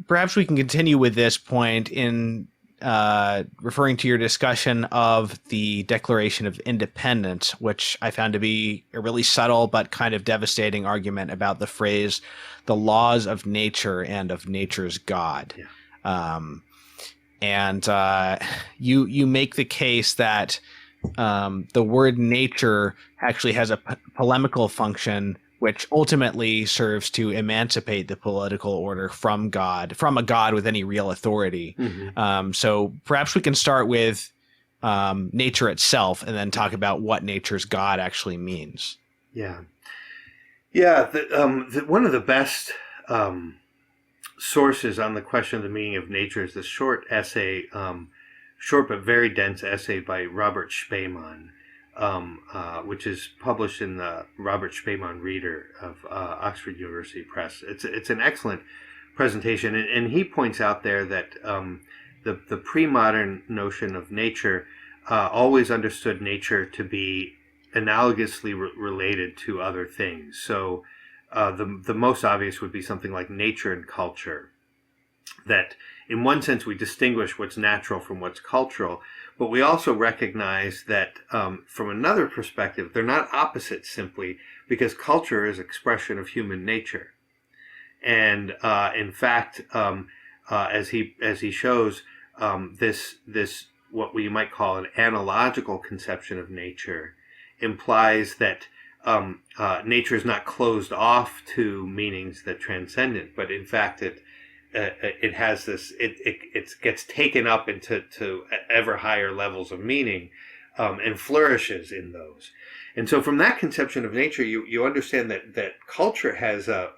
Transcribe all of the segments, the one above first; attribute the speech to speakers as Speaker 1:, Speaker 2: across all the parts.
Speaker 1: perhaps we can continue with this point in referring to your discussion of the Declaration of Independence, which I found to be a really subtle but kind of devastating argument about the phrase, the laws of nature and of nature's God.
Speaker 2: Yeah.
Speaker 1: And you make the case that the word nature actually has a polemical function, which ultimately serves to emancipate the political order from God, from a God with any real authority.
Speaker 2: Mm-hmm.
Speaker 1: So perhaps we can start with nature itself and then talk about what nature's God actually means.
Speaker 2: Yeah. Yeah. One of the best sources on the question of the meaning of nature is this short essay, short but very dense essay by Robert Spemann, which is published in the Robert Spemann Reader of Oxford University Press. It's an excellent presentation, and he points out there that the pre-modern notion of nature always understood nature to be analogously related to other things. So the most obvious would be something like nature and culture, that in one sense we distinguish what's natural from what's cultural, but we also recognize that from another perspective, they're not opposites simply because culture is expression of human nature. And in fact, as he shows, this what we might call an analogical conception of nature implies that nature is not closed off to meanings that transcend it, but in fact it has this, it gets taken up into ever higher levels of meaning, and flourishes in those. And so from that conception of nature, you understand that culture has a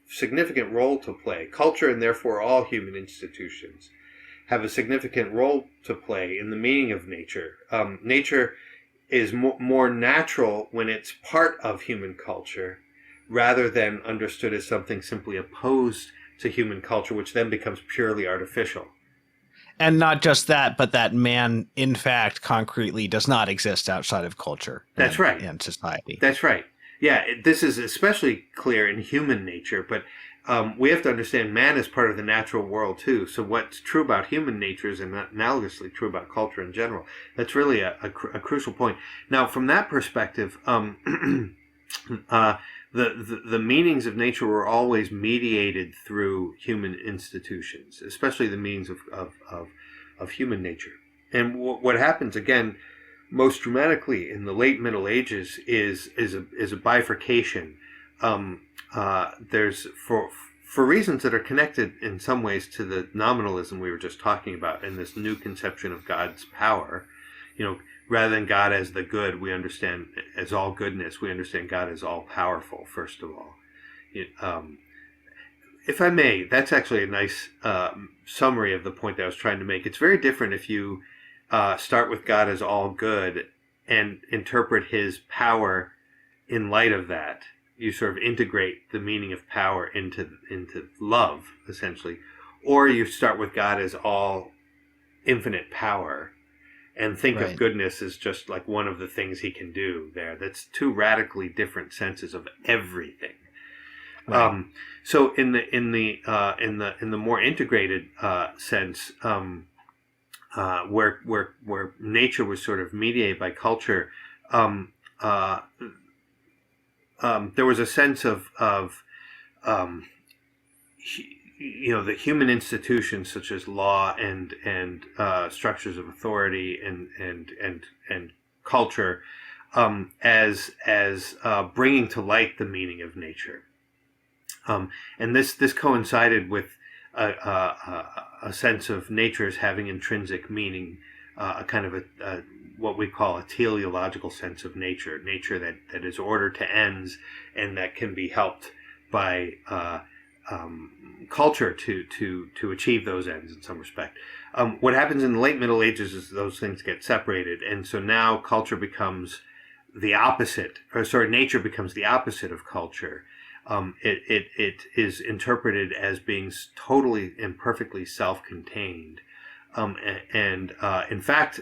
Speaker 2: significant role to play. Culture, and therefore all human institutions, have a significant role to play in the meaning of nature. Nature is more natural when it's part of human culture, rather than understood as something simply opposed to human culture, which then becomes purely artificial.
Speaker 1: And not just that, but that man, in fact, concretely does not exist outside of culture.
Speaker 2: That's right.
Speaker 1: And society.
Speaker 2: That's right. Yeah, this is especially clear in human nature, but we have to understand man is part of the natural world too. So what's true about human nature is analogously true about culture in general. That's really a crucial point. Now, from that perspective, the meanings of nature were always mediated through human institutions, especially the meanings of human nature. And what happens again, most dramatically in the late Middle Ages, is a bifurcation. There's for reasons that are connected in some ways to the nominalism we were just talking about, and this new conception of God's power. Rather than God as the good, we understand as all goodness. We understand God as all powerful. First of all, if I may, that's actually a nice summary of the point that I was trying to make. It's very different if you start with God as all good and interpret his power in light of that. You sort of integrate the meaning of power into love, essentially. Or you start with God as all infinite power and think of goodness as just like one of the things he can do there. That's two radically different senses of everything. Right. So in the more integrated sense, where nature was sort of mediated by culture, there was a sense of the human institutions such as law and structures of authority and culture as bringing to light the meaning of nature, and this coincided with a sense of nature as having intrinsic meaning, a kind of a what we call a teleological sense of nature that is ordered to ends and that can be helped by culture to achieve those ends in some respect. What happens in the late Middle Ages is those things get separated, and so now culture becomes the opposite, nature becomes the opposite of culture. It is interpreted as being totally and perfectly self-contained, and in fact,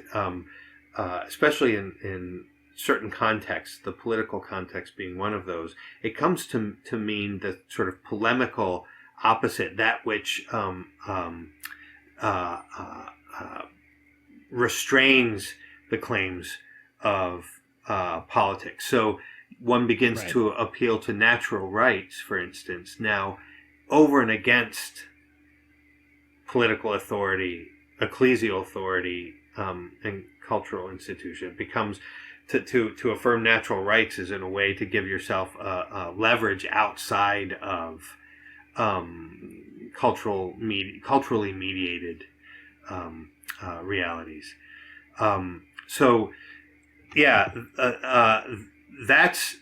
Speaker 2: especially in certain contexts, the political context being one of those, it comes to mean the sort of polemical opposite, that which uh, restrains the claims of politics. So one begins
Speaker 1: Right.
Speaker 2: to appeal to natural rights, for instance, now over and against political authority, ecclesial authority, and cultural institution. It becomes to affirm natural rights is in a way to give yourself leverage outside of culturally mediated realities. So yeah, that's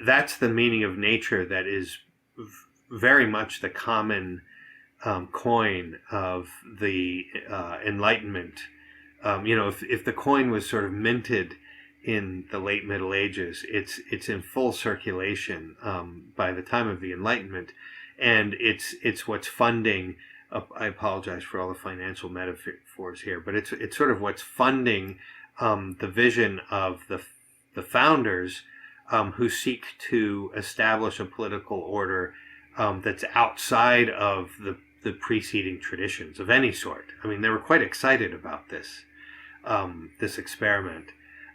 Speaker 2: that's the meaning of nature that is very much the common coin of the Enlightenment. If the coin was sort of minted in the late Middle Ages, it's in full circulation by the time of the Enlightenment, and it's what's funding. I apologize for all the financial metaphors here, but it's sort of what's funding the vision of the founders who seek to establish a political order that's outside of the preceding traditions of any sort. I mean, they were quite excited about this experiment.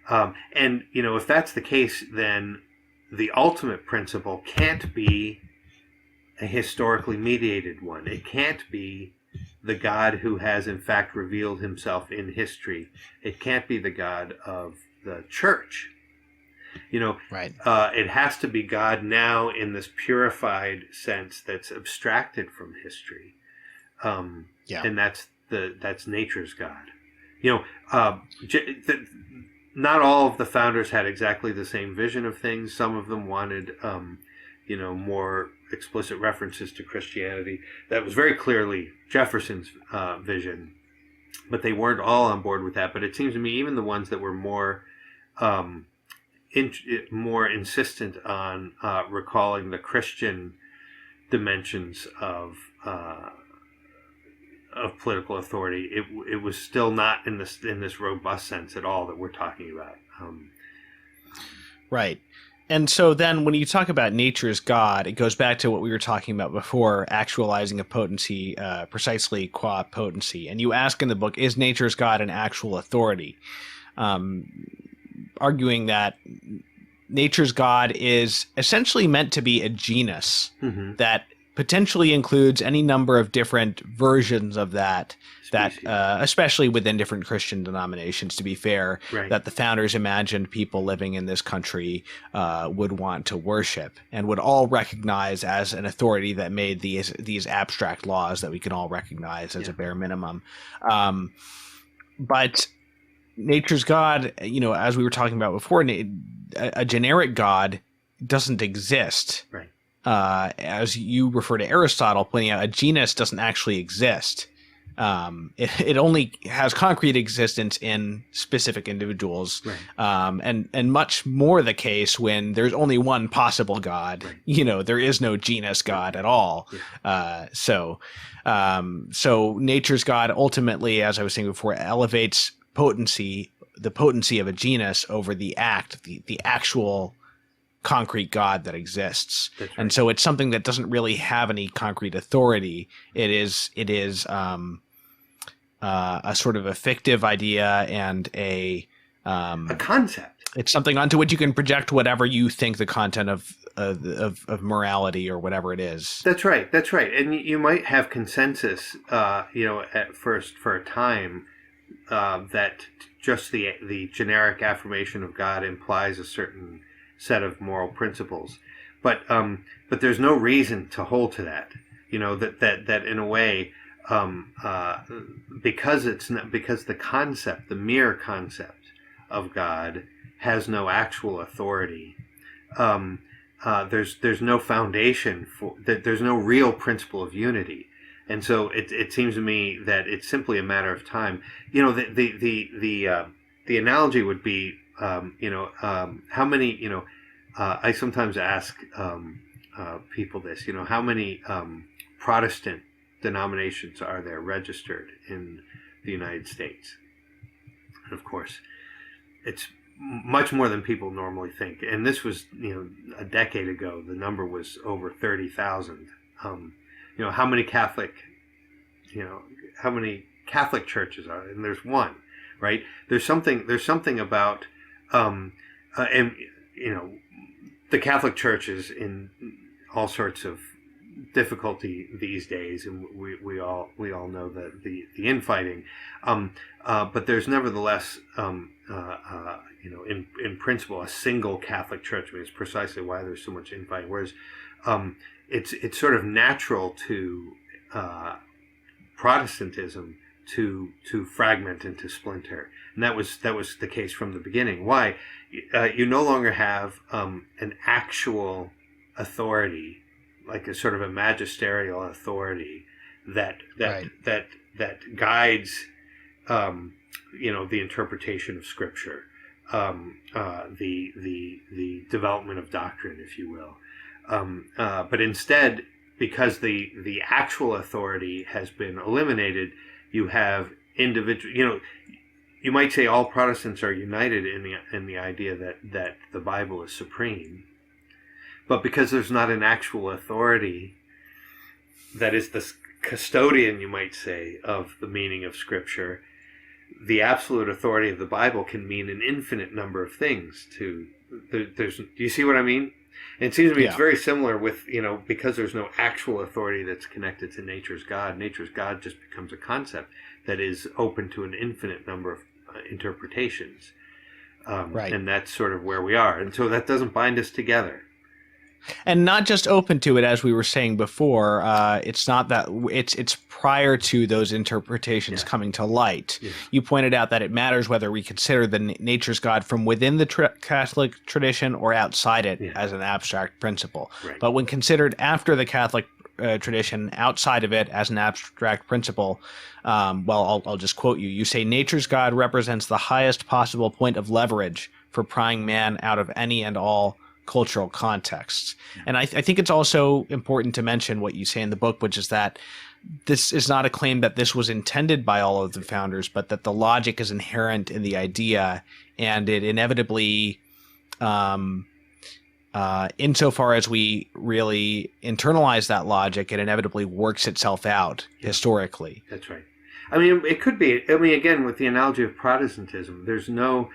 Speaker 2: And, if that's the case, then the ultimate principle can't be a historically mediated one. It can't be the God who has, in fact, revealed himself in history. It can't be the God of the church.
Speaker 1: Right.
Speaker 2: It has to be God now in this purified sense that's abstracted from history.
Speaker 1: Yeah.
Speaker 2: And that's nature's God. Not all of the founders had exactly the same vision of things. Some of them wanted, more explicit references to Christianity. That was very clearly Jefferson's vision, but they weren't all on board with that. But it seems to me even the ones that were more insistent on recalling the Christian dimensions of political authority, it was still not in this robust sense at all that we're talking about.
Speaker 1: Right. And so then when you talk about nature's God, it goes back to what we were talking about before, actualizing a potency, precisely qua potency. And you ask in the book, is nature's God an actual authority? Arguing that nature's God is essentially meant to be a genus that potentially includes any number of different versions of that, especially within different Christian denominations, to be fair,
Speaker 2: Right.
Speaker 1: that the founders imagined people living in this country would want to worship and would all recognize as an authority that made these abstract laws that we can all recognize as a bare minimum. But nature's God, as we were talking about before, a generic God doesn't exist.
Speaker 2: Right.
Speaker 1: As you refer to Aristotle, pointing out a genus doesn't actually exist. It only has concrete existence in specific individuals,
Speaker 2: Right.
Speaker 1: and much more the case when there's only one possible God.
Speaker 2: Right.
Speaker 1: There is no genus God at all.
Speaker 2: Yeah.
Speaker 1: So nature's God ultimately, as I was saying before, elevates the potency of a genus over the actual concrete God that exists.
Speaker 2: That's right.
Speaker 1: And so it's something that doesn't really have any concrete authority. It is a sort of a fictive idea and a
Speaker 2: concept.
Speaker 1: It's something onto which you can project whatever you think the content of morality or whatever it is.
Speaker 2: That's right. And you might have consensus, at first for a time, that just the generic affirmation of God implies a certain set of moral principles, but there's no reason to hold to that. That in a way, because the mere concept of God has no actual authority. There's no foundation for that. There's no real principle of unity. And so it seems to me that it's simply a matter of time. The analogy would be, how many, I sometimes ask people this, how many Protestant denominations are there registered in the United States? And of course, it's much more than people normally think. And this was, a decade ago, the number was over 30,000. how many Catholic, how many Catholic churches are there? And there's one, right? There's something about, and the Catholic Church is in all sorts of difficulty these days, and we all know the infighting, but there's nevertheless, in principle, a single Catholic Church. I mean, it's precisely why there's so much infighting. Whereas, it's sort of natural to Protestantism to fragment and to splinter, and that was the case from the beginning. Why? You no longer have an actual authority, like a sort of a magisterial authority that guides the interpretation of Scripture, the development of doctrine, if you will. But instead, because the actual authority has been eliminated, you have individual. You might say all Protestants are united in the idea that the Bible is supreme, but because there's not an actual authority that is the custodian, you might say, of the meaning of Scripture, the absolute authority of the Bible can mean an infinite number of things. Do you see what I mean? And it seems to me it's very similar with, because there's no actual authority that's connected to nature's God. Nature's God just becomes a concept that is open to an infinite number of interpretations. And that's sort of where we are. And so that doesn't bind us together.
Speaker 1: And not just open to it, as we were saying before. It's not that it's prior to those interpretations coming to light. Yeah. You pointed out that it matters whether we consider the nature's God from within the Catholic tradition or outside it as an abstract principle. Right. But when considered after the Catholic tradition, outside of it as an abstract principle, I'll just quote you. You say nature's God represents the highest possible point of leverage for prying man out of any and all cultural contexts. And I think it's also important to mention what you say in the book, which is that this is not a claim that this was intended by all of the founders, but that the logic is inherent in the idea, and it inevitably, insofar as we really internalize that logic, it inevitably works itself out historically.
Speaker 2: That's right. I mean, it could be. I mean, again, with the analogy of Protestantism, there's no,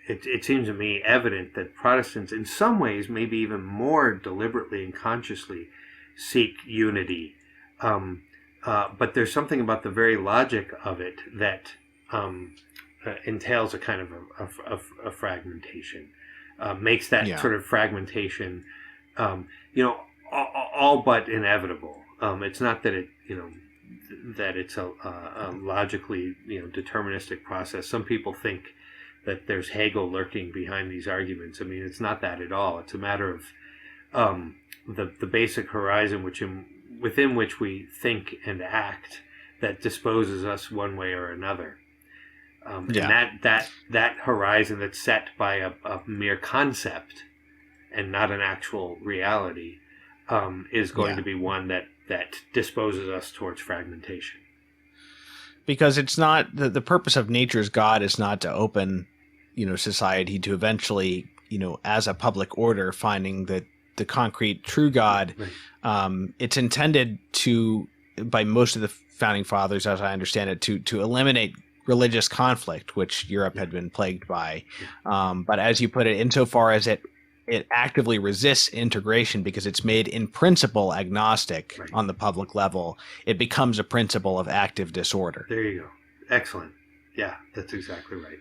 Speaker 2: it seems to me evident that Protestants, in some ways, maybe even more deliberately and consciously, seek unity. But there's something about the very logic of it that entails a kind of a fragmentation, makes that sort of fragmentation, all but inevitable. It's not that that it's a logically deterministic process. Some people think that there's Hegel lurking behind these arguments. I mean, it's not that at all. It's a matter of the basic horizon within which we think and act that disposes us one way or another. And that horizon that's set by a mere concept and not an actual reality is going to be one that disposes us towards fragmentation.
Speaker 1: Because it's not the purpose of nature's God is not to open, society to eventually, as a public order, finding the concrete true God. Right. It's intended to, by most of the founding fathers, as I understand it, to eliminate religious conflict, which Europe had been plagued by. But as you put it, insofar as it actively resists integration because it's made in principle agnostic on the public level, it becomes a principle of active disorder.
Speaker 2: There you go. Excellent. Yeah, that's exactly right.